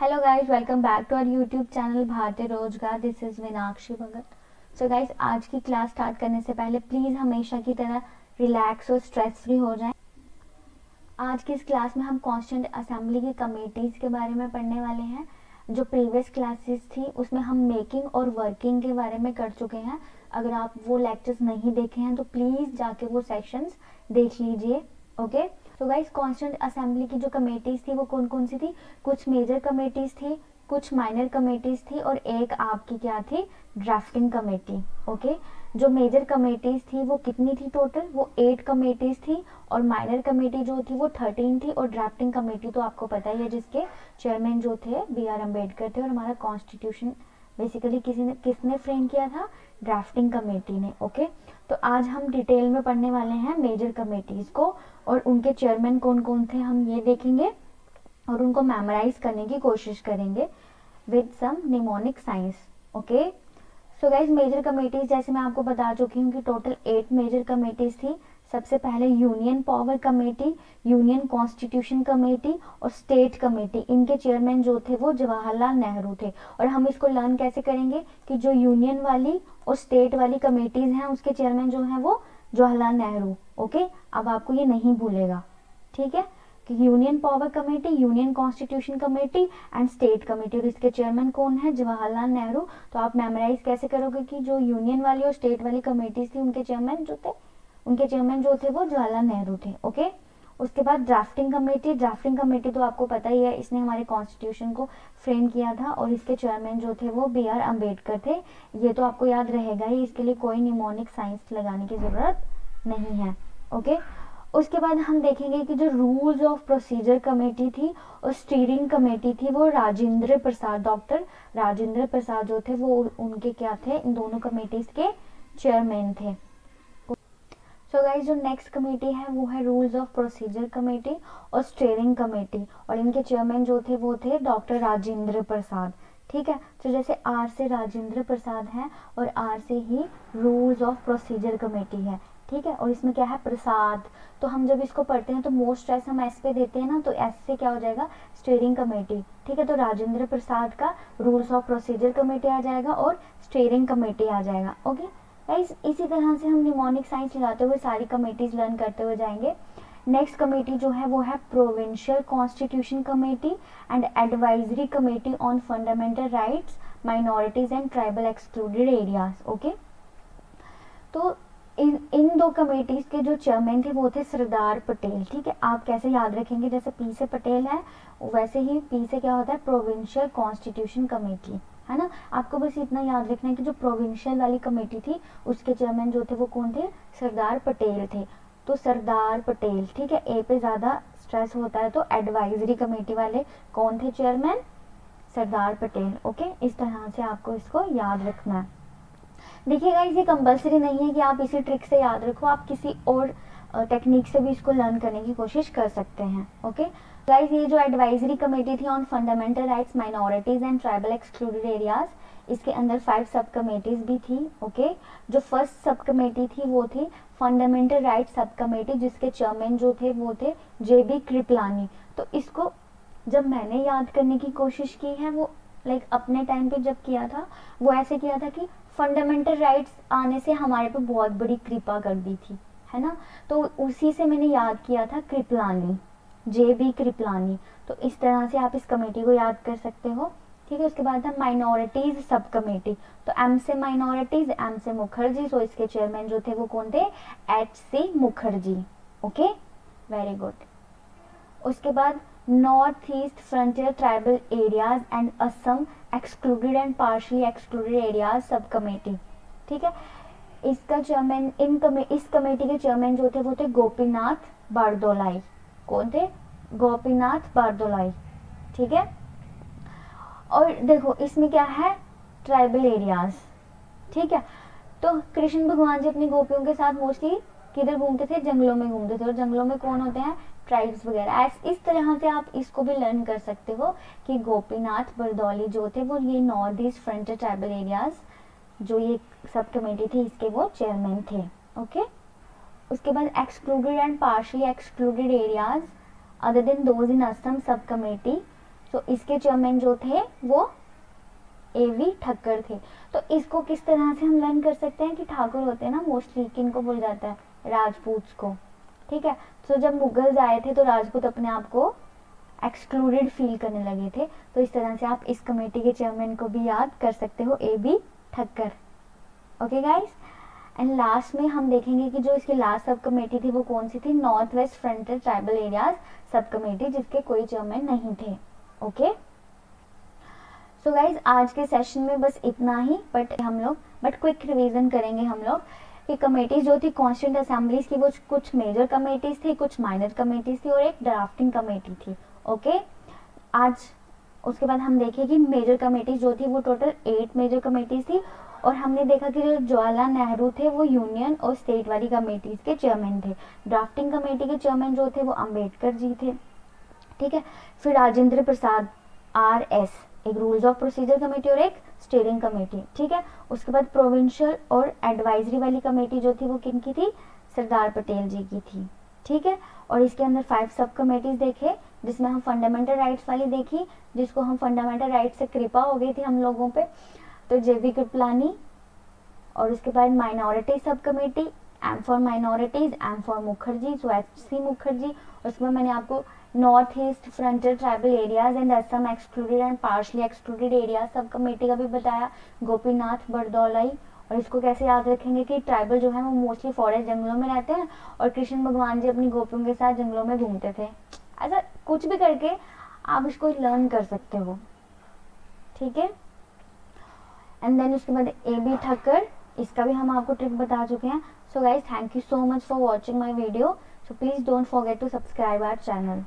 Hello guys, welcome back to our YouTube channel Bharatiya Rozgar. This is Meenakshi Bhagat. So guys, आज की class start करने से पहले प्लीज़ हमेशा की तरह रिलैक्स और स्ट्रेस फ्री हो जाएं। आज की इस क्लास में हम कॉन्स्टिट्यूएंट असेंबली की कमेटीज़ के बारे में पढ़ने वाले हैं। जो प्रीवियस क्लासेस थी उसमें हम मेकिंग और वर्किंग के बारे में कर चुके हैं। अगर आप वो लेक्चर्स नहीं देखे हैं तो प्लीज़ जाके वो सेक्शंस देख लीजिए। ओके, तो गाइस, कॉन्स्टिट्यूएंट असेंबली की जो कमेटीज़ थी वो कौन कौन सी थी? कुछ मेजर कमेटीज़ थी, कुछ माइनर कमेटीज़ थी और एक आपकी क्या थी? Drafting committee. ओके, जो मेजर कमेटीज़ थी वो कितनी थी टोटल? वो 8 कमेटीज़ थी और माइनर कमेटी जो थी वो 13 थी। और ड्राफ्टिंग कमेटी तो आपको पता ही है, जिसके चेयरमैन जो थे B.R. अम्बेडकर थे। और हमारा कॉन्स्टिट्यूशन बेसिकली किसने फ्रेम किया था? ड्राफ्टिंग कमेटी ने। ओके, तो आज हम डिटेल में पढ़ने वाले हैं मेजर कमेटीज़ को और उनके चेयरमैन कौन कौन थे हम ये देखेंगे और उनको मेमोराइज करने की कोशिश करेंगे with some mnemonic science. Okay, so guys, major committees जैसे मैं आपको बता चुकी हूँ कि टोटल 8 मेजर कमेटीज थी। सबसे पहले union power committee, union constitution committee और स्टेट कमेटी। इनके चेयरमैन जो थे वो जवाहरलाल नेहरू थे। और हम इसको लर्न कैसे करेंगे कि जो यूनियन वाली और स्टेट वाली कमेटीज हैं उसके चेयरमैन जो हैं वो जवाहरलाल नेहरू। ओके, अब आपको ये नहीं भूलेगा, ठीक है, कि union power committee, union constitution committee and state committee, और इसके चेयरमैन कौन है? जवाहरलाल नेहरू। तो आप मेमोराइज कैसे करोगे कि जो यूनियन वाली और स्टेट वाली कमेटीज थी उनके चेयरमैन जो थे वो जवाहरलाल नेहरू थे। ओके, उसके बाद ड्राफ्टिंग कमेटी। ड्राफ्टिंग कमेटी तो आपको पता ही है, इसने हमारे कॉन्स्टिट्यूशन को फ्रेम किया था और इसके चेयरमैन जो थे वो B.R. अम्बेडकर थे। ये तो आपको याद रहेगा ही, इसके लिए कोई निमोनिक साइंस लगाने की जरूरत नहीं है। ओके, उसके बाद हम देखेंगे कि जो रूल्स ऑफ प्रोसीजर कमेटी थी और स्टीयरिंग कमेटी थी वो राजेंद्र प्रसाद, डॉक्टर राजेंद्र प्रसाद जो थे वो उनके क्या थे? इन दोनों कमेटीज के चेयरमैन थे। सो गाइस, जो नेक्स्ट कमेटी है वो है रूल्स ऑफ प्रोसीजर कमेटी और स्टीयरिंग कमेटी और इनके चेयरमैन जो थे वो थे डॉक्टर राजेंद्र प्रसाद। ठीक है, तो जैसे आर से राजेंद्र प्रसाद है और आर से ही रूल्स ऑफ प्रोसीजर कमेटी है। ठीक है, और इसमें क्या है? प्रसाद। तो हम जब इसको पढ़ते हैं तो मोस्ट स्ट्रेस हम एस पे देते हैं ना, तो एस से क्या हो जाएगा? Steering committee. ठीक है, तो राजेंद्र प्रसाद का रूल्स ऑफ प्रोसीजर कमेटी आ जाएगा और स्टीयरिंग कमेटी आ जाएगा। ओके गाइस, इसी तरह से हम निमोनिक साइंस लगाते हुए सारी कमेटीज लर्न करते हुए जाएंगे। नेक्स्ट कमेटी जो है वो है provincial constitution committee and advisory committee on fundamental rights, minorities and tribal excluded areas. Okay, तो इन दो कमेटीज के जो चेयरमैन थे वो थे सरदार पटेल। ठीक है, आप कैसे याद रखेंगे? जैसे पी से पटेल है वैसे ही पी से क्या होता है? प्रोविंशियल कॉन्स्टिट्यूशन कमेटी, है ना। आपको बस इतना याद रखना है कि जो प्रोविंशियल वाली कमेटी थी उसके चेयरमैन जो थे वो कौन थे? सरदार पटेल थे। तो सरदार पटेल, ठीक है, ए पे ज्यादा स्ट्रेस होता है। तो एडवाइजरी कमेटी वाले कौन थे चेयरमैन? सरदार पटेल। ओके, इस तरह से आपको इसको याद रखना है। देखिए गाइस, ये कंपलसरी नहीं है कि आप इसी ट्रिक से याद रखो, आप किसी और टेक्निक से भी इसको लर्न करने की कोशिश कर सकते हैं। ओके गाइस, ये जो एडवाइजरी कमेटी थी on fundamental rights, minorities and tribal excluded areas, इसके अंदर 5 सब कमेटीज भी थी। ओके, जो फर्स्ट सब कमेटी थी वो थी फंडामेंटल राइट्स सब कमेटी, जिसके चेयरमैन जो थे वो थे JB कृपलानी। तो इसको जब मैंने याद करने की कोशिश की है वो अपने टाइम पे जब किया था वो ऐसे किया था कि फंडामेंटल राइट्स आने से हमारे पे बहुत बड़ी कृपा कर दी थी, है ना। तो उसी से मैंने याद किया था कृपलानी, JB कृपलानी। तो इस तरह से आप इस कमेटी को याद कर सकते हो। ठीक है, उसके बाद है माइनॉरिटीज सब कमेटी। तो M से माइनॉरिटीज, M से मुखर्जी। सो इसके चेयरमैन जो थे वो कौन थे? HC Mukherjee. Okay, very good. उसके बाद north east frontier tribal areas and Assam excluded and partially excluded areas sub committee. ठीक है, इसका चेयरमैन इस कमेटी के चेयरमैन जो थे वो थे गोपीनाथ बारदोलाई। कौन थे? गोपीनाथ बारदोलाई। ठीक है, और देखो इसमें क्या है? Tribal areas. ठीक है, तो कृष्ण भगवान जी अपनी गोपियों के साथ मोस्टली किधर घूमते थे? जंगलों में घूमते थे। और जंगलों में कौन होते हैं? ट्राइब्स वगैरह। इस तरह से आप इसको भी लर्न कर सकते हो कि गोपीनाथ बरदौली जो थे वो ये north east frontier tribal areas जो ये सब कमेटी थी इसके वो चेयरमैन थे। ओके, उसके बाद excluded and partially excluded areas other than those in Assam sub committee. सो इसके चेयरमैन जो थे वो A.V. ठक्कर थे। तो इसको किस तरह से हम लर्न कर सकते हैं कि ठाकुर होते हैं ना मोस्टली किनको बोल जाता है, राजपूत को, ठीक है। तो जब मुगल्स आए थे तो राजपूत अपने आप को एक्सक्लूडेड फील करने लगे थे। तो इस तरह से आप इस कमेटी के चेयरमैन को भी याद कर सकते हो, A.B. Thakkar. Okay guys, and last में हम देखेंगे कि जो इसकी लास्ट सब कमेटी थी वो कौन सी थी, north west frontier tribal areas sub committee, जिसके कोई चेयरमैन नहीं थे। ओके सो गाइज आज के सेशन में बस इतना ही, बट क्विक रिवीजन करेंगे हम लोग कि कमेटीज जो थी कॉन्स्टिट्यूंट असेंबलीज की वो कुछ मेजर कमेटीज थी, कुछ माइनर कमेटीज थी और एक ड्राफ्टिंग कमेटी थी। ओके आज उसके बाद हम देखें कि मेजर कमेटीज जो थी वो टोटल 8 मेजर कमेटीज थी, और हमने देखा कि जो जवाहरलाल नेहरू थे वो यूनियन और स्टेट वाली कमेटीज के चेयरमैन थे। ड्राफ्टिंग कमेटी के चेयरमैन जो थे वो अंबेडकर जी थे, ठीक है। फिर राजेंद्र प्रसाद RS, एक रूल्स ऑफ प्रोसीजर कमेटी और एक स्टीयरिंग कमेटी, ठीक है। उसके बाद प्रोविंशियल और एडवाइजरी वाली कमेटी जो थी वो किन की थी, सरदार पटेल जी की थी, ठीक है। और इसके अंदर 5 सब कमेटीज देखे, जिसमें हम फंडामेंटल राइट्स वाली देखी, जिसको हम फंडामेंटल राइट्स से कृपा हो गई थी हम लोगों पे, तो JB कृपलानी। और उसके बाद minority sub committee, M for minorities, M for Mukherjee, so HC Mukherjee. उसमें मैंने आपको north east frontier tribal areas and Assam excluded and partially excluded areas sub committee का भी बताया, गोपीनाथ बरदौलाई। और इसको कैसे याद रखेंगे कि ट्राइबल जो है वो मोस्टली फॉरेस्ट जंगलों में रहते हैं और कृष्ण भगवान जी अपनी गोपियों के साथ जंगलों में घूमते थे। ऐसा कुछ भी करके आप इसको लर्न कर सकते हो, ठीक है। एंड देन उसके बाद A.B. ठक्कर, इसका भी हम आपको ट्रिक बता चुके हैं। So guys thank you so much for watching my video. So please don't forget to subscribe our channel.